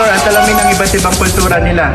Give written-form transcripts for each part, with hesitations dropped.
explore at alamin ang iba't ibang kultura nila.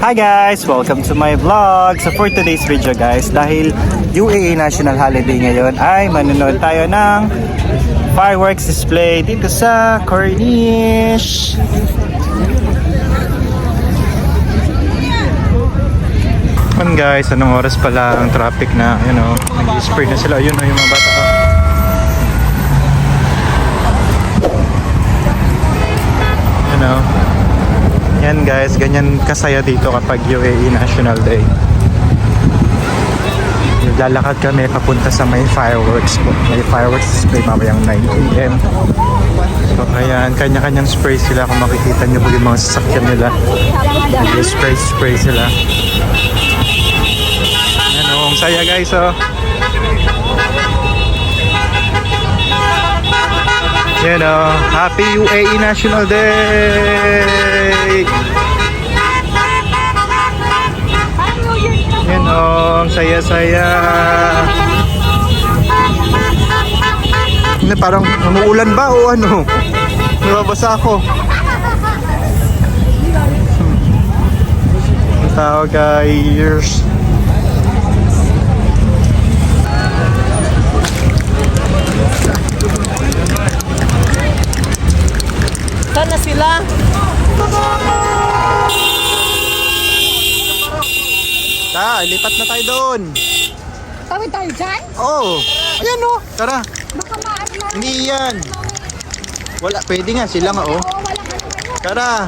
Hi guys! Welcome to my vlog! So for today's video guys, dahil UAE National Holiday ngayon ay manonood tayo ng fireworks display dito sa Corniche. Yan guys, anong oras pala ang traffic na, nag-spray na sila. Ayun yung mga bata ko. Yan guys, ganyan kasaya dito kapag UAE National Day. Lalakad kami papunta sa may fireworks po. May fireworks display mamayang 9 PM. So ayan, kanya-kanyang spray sila. Kung makikita nyo po yung mga sasakyan nila, spray sila. Ayan o, ang saya guys oh. Yan o, Happy UAE National Day! Yan o, ang saya-saya. Parang umuulan ba o ano? Nababasa ako. Ang tao guys. Saan na sila? Lipat na tayo doon. Tawid tayo dyan? Oo. Ayan o. Tara. Baka maarman. Hindi yan. Wala. Pwede nga. Sila nga oh. Oo, wala ka naman. Tara.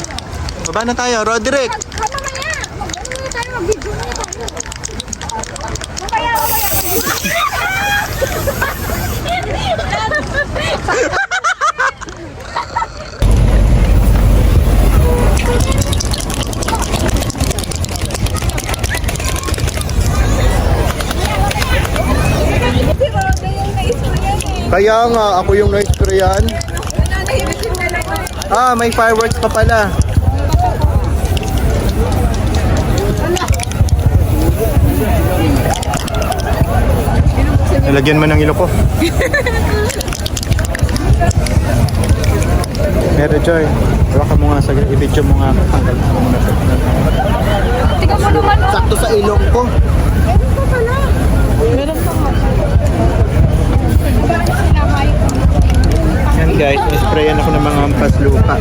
Baba na tayo. Roderick. Mamaya. Mag-ano tayo, mag-video na tayo. Mamaya. Kaya nga, ako yung na-sprayan. May fireworks pa pala. Nalagyan mo ng ilok ko. Mary Joy, wala ka mo nga sa i-video mo nga. Tingnan mo naman. Sakto sa ilok ko. Meron pa pala. Meron pa nga. Yan guys, na-sprayan ako ng mga hampas lupa.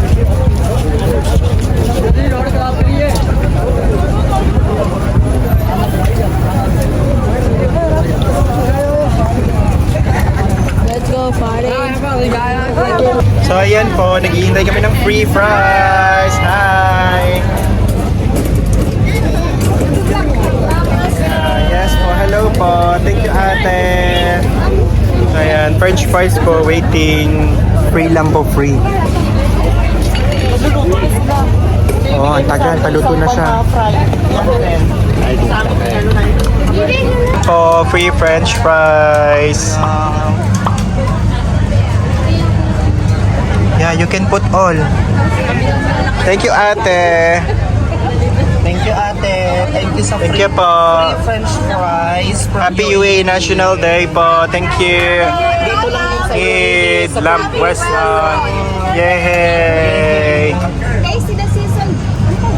Let's go, party. So ayan po, naghihintay kami ng free fries. Hi! Yes po, hello po. Thank you ate. Ayan, french fries po, waiting. Free lang po, free. Oh, ang tagal, paluto na siya. Po, free french fries. Yeah, you can put all. Thank you ate. Thank you, ate. Thank you so much. Thank you po. French fries. Happy UAE National Day po. Thank you. Dito lang yun sa Eid Lamp Weston. Yay! Guys, sila season. Ano pa?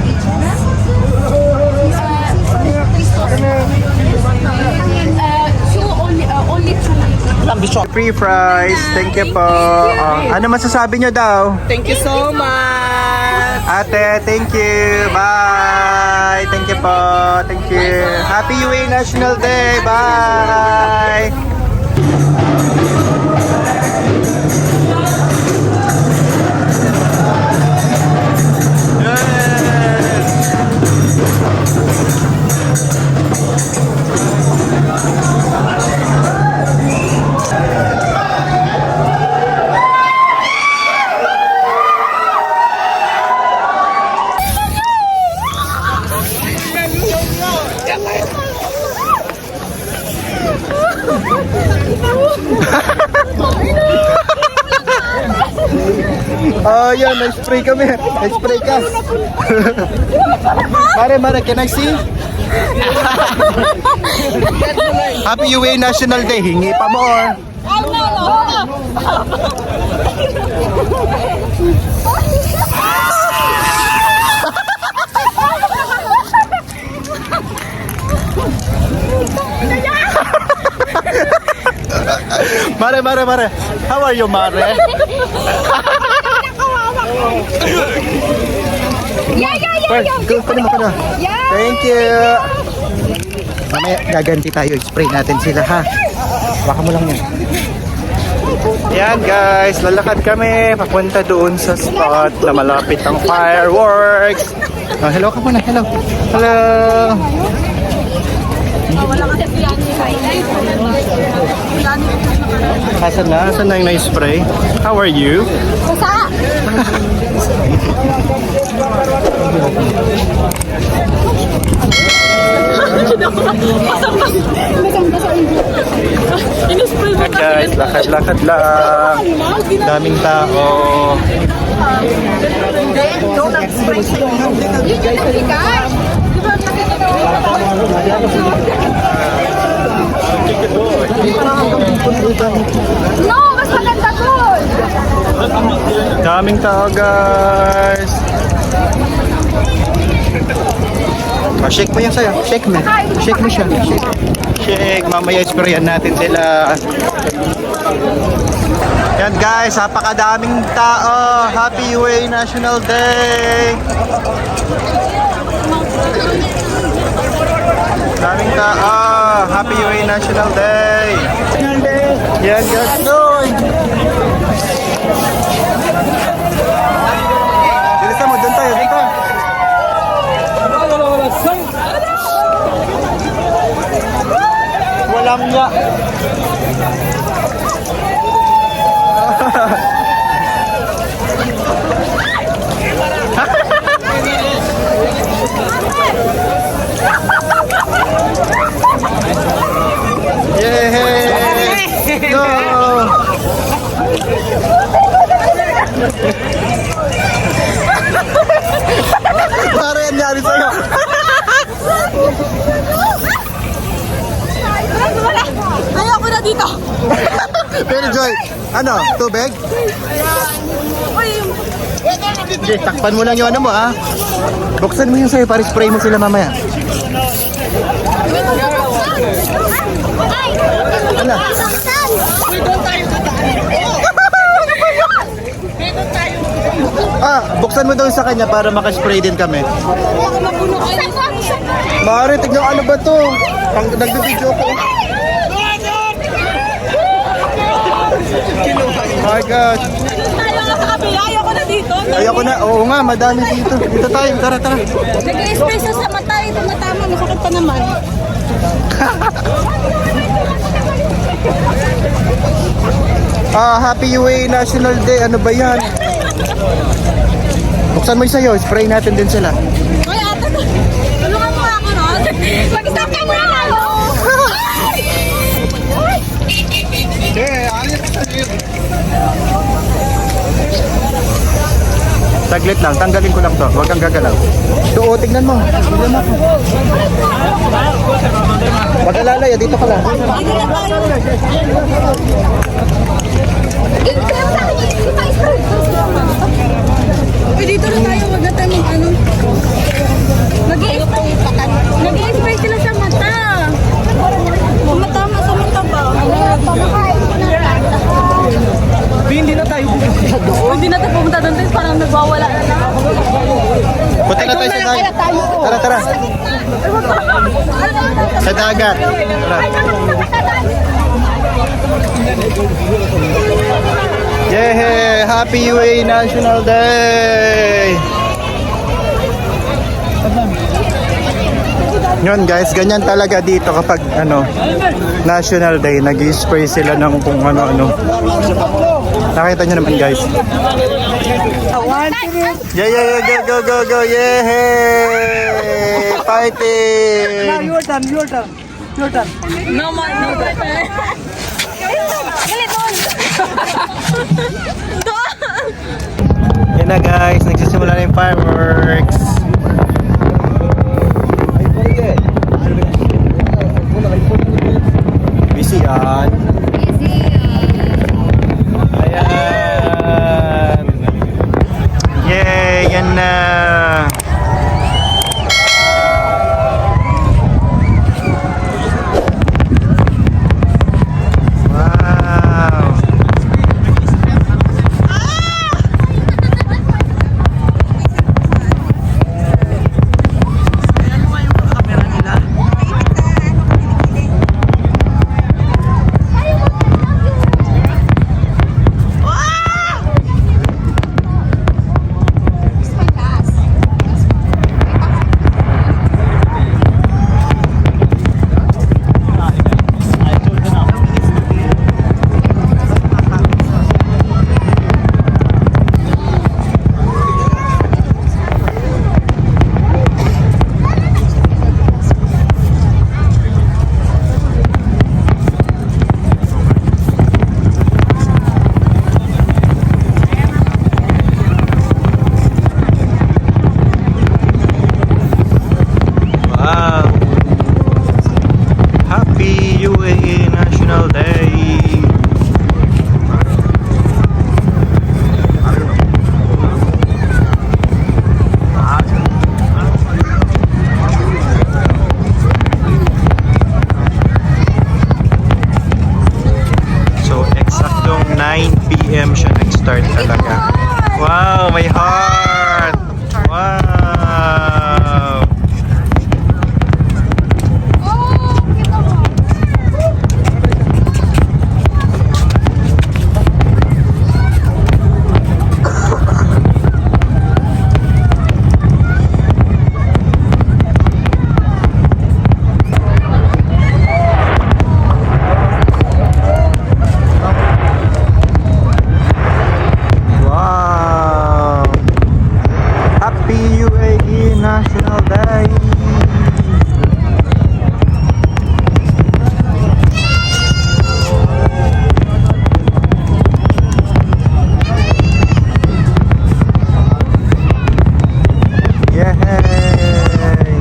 So, only two. Free fries. Thank you po. Ano masasabi nyo daw? Thank you so much. Ate, thank you. Bye. Thank you po. Thank you. Happy UAE National Day. Bye. Oh, yan, na-spray kami. Na-spray ka. Mare, can I see? Happy UA National Day. Hingi pa more. Mare. How are you, Mare? Kunin mo ka na. Thank you. Mamaya gaganti tayo. Spray natin sila, ha? Baka mo lang yan. Yan guys, lalakad kami papunta doon sa spot na malapit ang fireworks. Oh, hello ka muna, hello. Hello. Asan na? Asan na yung na-spray? How are you? Guys, lakad-lakad lang. Daming tao. No, mas maganda doon. Daming tao, guys. Shake mo yan sa'yo. Shake mo. Shake mo siya. Shake. Mamaya sprayan natin sila. Yan guys, napakadaming tao. Happy UA National Day. Daming tao. Happy UA National Day. Yan guys. Bilisan mo, doon tayo. Walang nga. Yay! Go! Para yan nangyari sa'yo. Ayoko na dito. Pero Joy, ano? Tubig? Sige, takpan mo lang yung ano mo, ha? Buksan mo yung sa'yo para spray mo sila mamaya. Ano? Buksan mo daw sa kanya para makaspray din kami. Mare, tignan ano ba to? Nagbe-video ko. My gosh. Ayoko na dito. Ayoko na. Oo nga, madami dito. Dito tayo. Tara. Nag-spray sa mata. Ito matama. Masakit pa naman. Happy UA National Day. Ano ba yan? Buksan mo yung sa'yo. Spray natin din sila. Ay, ate. Tulungan mo ako, no? Mag-stop ka na! Saglit lang. Tanggalin ko lang to. Huwag kang gagalaw. Doon, tignan mo. Tignan mo ako. Huwag ka lalaya. Dito ka lang. Uy, dito na tayo. Huwag na tayo ano. Nag-i-spray sila sa mata. Matama sa mata ba? Hindi na tayo Hindi na tayo pumunta doon. Parang nagwawala na lang. Punta na tayo sa dagat. Tara. Sa dagat. Tara. Yay! Happy UA National Day! Yun guys, ganyan talaga dito kapag National Day, nag-spray sila ng kung ano-ano. Nakita nyo naman guys. Yeah, go, yay! Fighting! Your turn. No more. Galit doon. Yan na guys, nagsisimula na yung fireworks. Busy yan. Ayan. Yay, yan na. Wow. Wow. Happy UAE National Day. So, eksaktong 9 PM siya nag-start talaga. Wow, may heart! Wow! Oh, kita mo. Wow! Happy UAE National Day! Yay! Yay!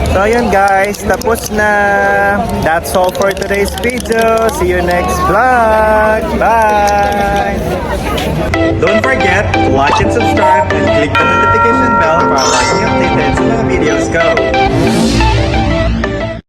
So ayun guys, tapos na. That's all for today's video. See you next vlog. Bye! Don't forget to watch and subscribe and click the notification bell para lagi updated sa mga videos ko.